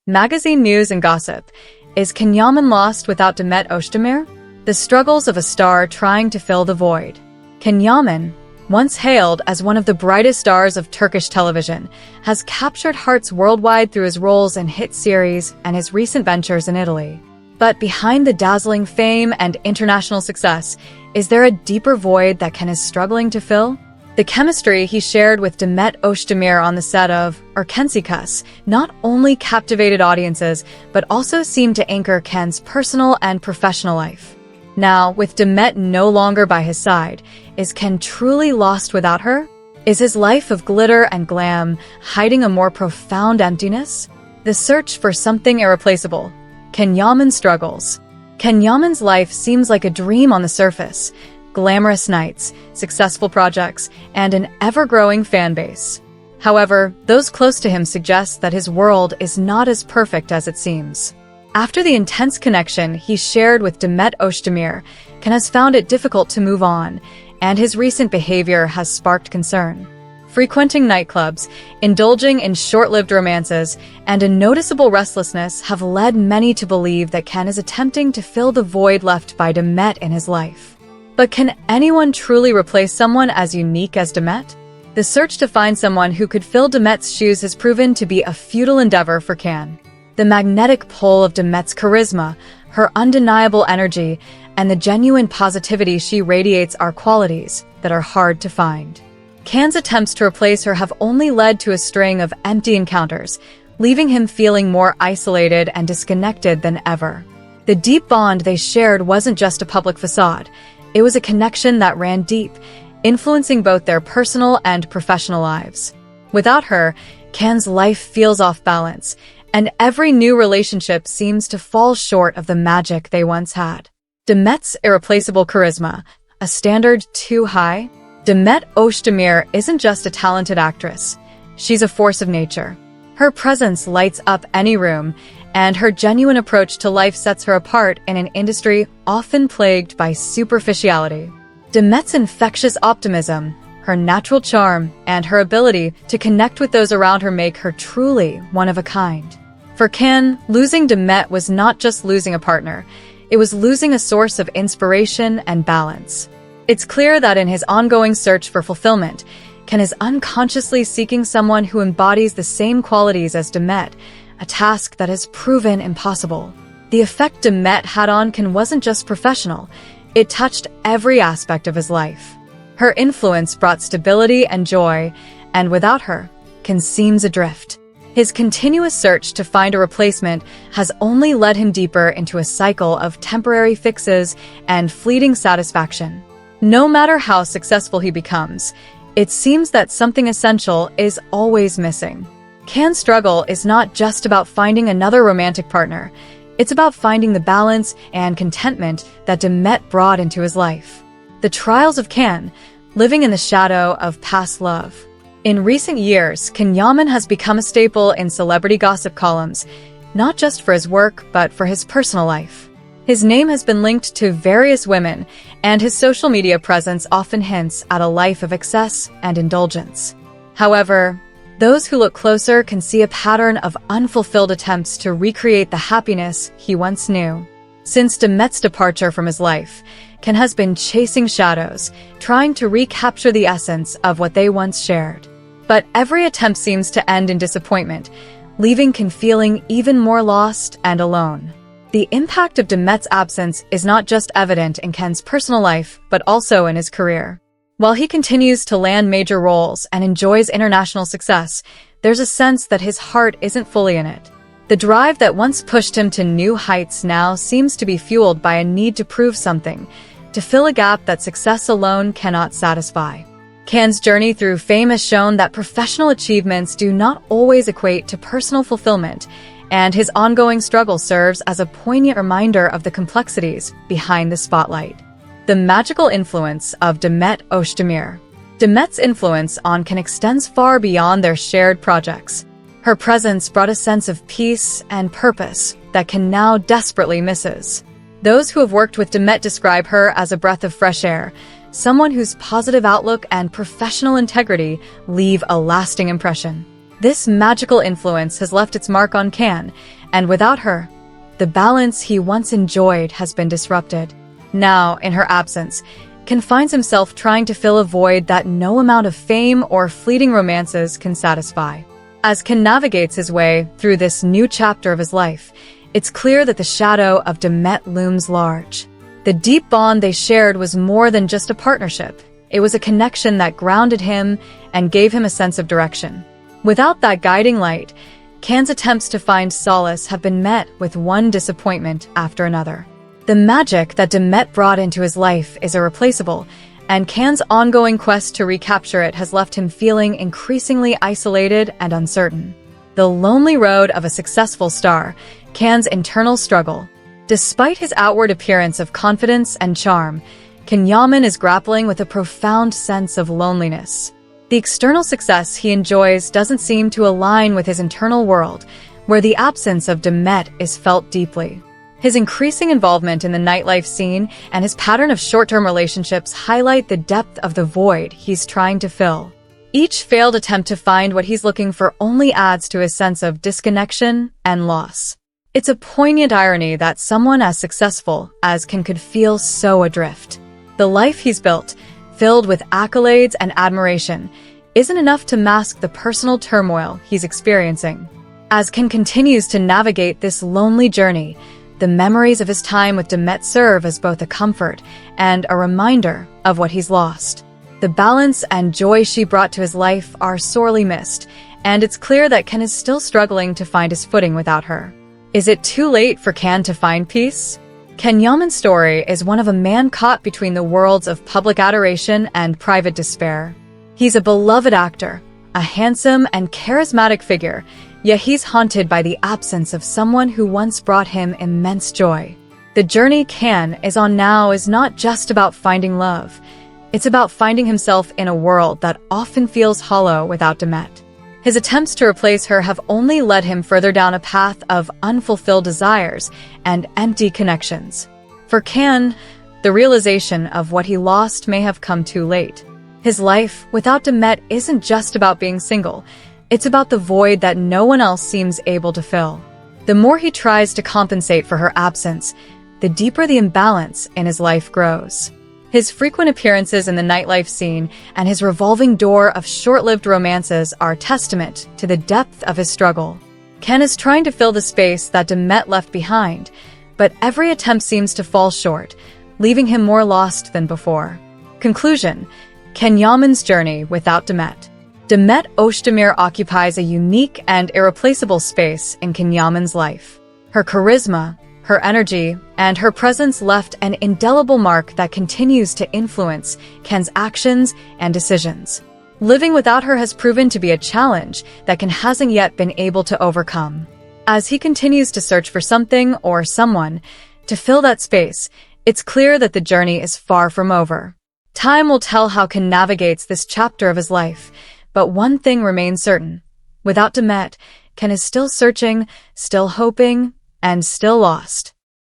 Magazine news and gossip. Is Yaman lost without Demet Özdemir? The struggles of a star trying to fill the void. Yaman, once hailed as one of the brightest stars of Turkish television, has captured hearts worldwide through his roles in hit series and his recent ventures in Italy. But behind the dazzling fame and international success, is there a deeper void that Ken is struggling to fill? The chemistry he shared with Demet Özdemir on the set of Erkensikas not only captivated audiences, but also seemed to anchor Ken's personal and professional life. Now, with Demet no longer by his side, is Ken truly lost without her? Is his life of glitter and glam hiding a more profound emptiness? The search for something irreplaceable. Yaman struggles. Yaman's life seems like a dream on the surface. Glamorous nights, successful projects, and an ever-growing fan base. However, those close to him suggest that his world is not as perfect as it seems. After the intense connection he shared with Demet Özdemir, Ken has found it difficult to move on, and his recent behavior has sparked concern. Frequenting nightclubs, indulging in short-lived romances, and a noticeable restlessness have led many to believe that Ken is attempting to fill the void left by Demet in his life. But can anyone truly replace someone as unique as Demet? The search to find someone who could fill Demet's shoes has proven to be a futile endeavor for Ken. The magnetic pull of Demet's charisma, her undeniable energy, and the genuine positivity she radiates are qualities that are hard to find. Ken's attempts to replace her have only led to a string of empty encounters, leaving him feeling more isolated and disconnected than ever. The deep bond they shared wasn't just a public facade. It was a connection that ran deep, influencing both their personal and professional lives. Without her, Ken's life feels off balance, and every new relationship seems to fall short of the magic they once had. Demet's irreplaceable charisma, a standard too high? Demet Özdemir isn't just a talented actress. She's a force of nature. Her presence lights up any room, and her genuine approach to life sets her apart in an industry often plagued by superficiality. Demet's infectious optimism, her natural charm, and her ability to connect with those around her make her truly one of a kind. For Ken, losing Demet was not just losing a partner, it was losing a source of inspiration and balance. It's clear that in his ongoing search for fulfillment, Ken is unconsciously seeking someone who embodies the same qualities as Demet, a task that has proven impossible. The effect Demet had on Ken wasn't just professional, it touched every aspect of his life. Her influence brought stability and joy, and without her, Ken seems adrift. His continuous search to find a replacement has only led him deeper into a cycle of temporary fixes and fleeting satisfaction. No matter how successful he becomes, it seems that something essential is always missing. Ken's struggle is not just about finding another romantic partner. It's about finding the balance and contentment that Demet brought into his life. The trials of Ken, living in the shadow of past love. In recent years, Yaman has become a staple in celebrity gossip columns, not just for his work, but for his personal life. His name has been linked to various women, and his social media presence often hints at a life of excess and indulgence. However, those who look closer can see a pattern of unfulfilled attempts to recreate the happiness he once knew. Since Demet's departure from his life, Ken has been chasing shadows, trying to recapture the essence of what they once shared. But every attempt seems to end in disappointment, leaving Ken feeling even more lost and alone. The impact of Demet's absence is not just evident in Ken's personal life, but also in his career. While he continues to land major roles and enjoys international success, there's a sense that his heart isn't fully in it. The drive that once pushed him to new heights now seems to be fueled by a need to prove something, to fill a gap that success alone cannot satisfy. Ken's journey through fame has shown that professional achievements do not always equate to personal fulfillment, and his ongoing struggle serves as a poignant reminder of the complexities behind the spotlight. The magical influence of Demet Özdemir. Demet's influence on Ken extends far beyond their shared projects. Her presence brought a sense of peace and purpose that Ken now desperately misses. Those who have worked with Demet describe her as a breath of fresh air, someone whose positive outlook and professional integrity leave a lasting impression. This magical influence has left its mark on Can, and without her, the balance he once enjoyed has been disrupted. Now, in her absence, Can finds himself trying to fill a void that no amount of fame or fleeting romances can satisfy. As Can navigates his way through this new chapter of his life, it's clear that the shadow of Demet looms large. The deep bond they shared was more than just a partnership. It was a connection that grounded him and gave him a sense of direction. Without that guiding light, Can's attempts to find solace have been met with one disappointment after another. The magic that Demet brought into his life is irreplaceable, and Can's ongoing quest to recapture it has left him feeling increasingly isolated and uncertain. The lonely road of a successful star, Can's internal struggle. Despite his outward appearance of confidence and charm, Yaman is grappling with a profound sense of loneliness. The external success he enjoys doesn't seem to align with his internal world, where the absence of Demet is felt deeply. His increasing involvement in the nightlife scene and his pattern of short-term relationships highlight the depth of the void he's trying to fill. Each failed attempt to find what he's looking for only adds to his sense of disconnection and loss. It's a poignant irony that someone as successful as Can could feel so adrift. The life he's built, filled with accolades and admiration, isn't enough to mask the personal turmoil he's experiencing. As Can continues to navigate this lonely journey, the memories of his time with Demet serve as both a comfort and a reminder of what he's lost. The balance and joy she brought to his life are sorely missed, and it's clear that Can is still struggling to find his footing without her. Is it too late for Can to find peace? Yaman's story is one of a man caught between the worlds of public adoration and private despair. He's a beloved actor, a handsome and charismatic figure, yet he's haunted by the absence of someone who once brought him immense joy. The journey Can is on now is not just about finding love. It's about finding himself in a world that often feels hollow without Demet. His attempts to replace her have only led him further down a path of unfulfilled desires and empty connections. For Can, the realization of what he lost may have come too late. His life without Demet isn't just about being single. It's about the void that no one else seems able to fill. The more he tries to compensate for her absence, the deeper the imbalance in his life grows. His frequent appearances in the nightlife scene and his revolving door of short-lived romances are testament to the depth of his struggle. Can is trying to fill the space that Demet left behind, but every attempt seems to fall short, leaving him more lost than before. Conclusion: Yaman's journey without Demet. Demet Özdemir occupies a unique and irreplaceable space in Yaman's life. Her charisma, her energy, and her presence left an indelible mark that continues to influence Can's actions and decisions. Living without her has proven to be a challenge that Can hasn't yet been able to overcome. As he continues to search for something or someone to fill that space, it's clear that the journey is far from over. Time will tell how Can navigates this chapter of his life, but one thing remains certain. Without Demet, Can is still searching, still hoping, and still lost.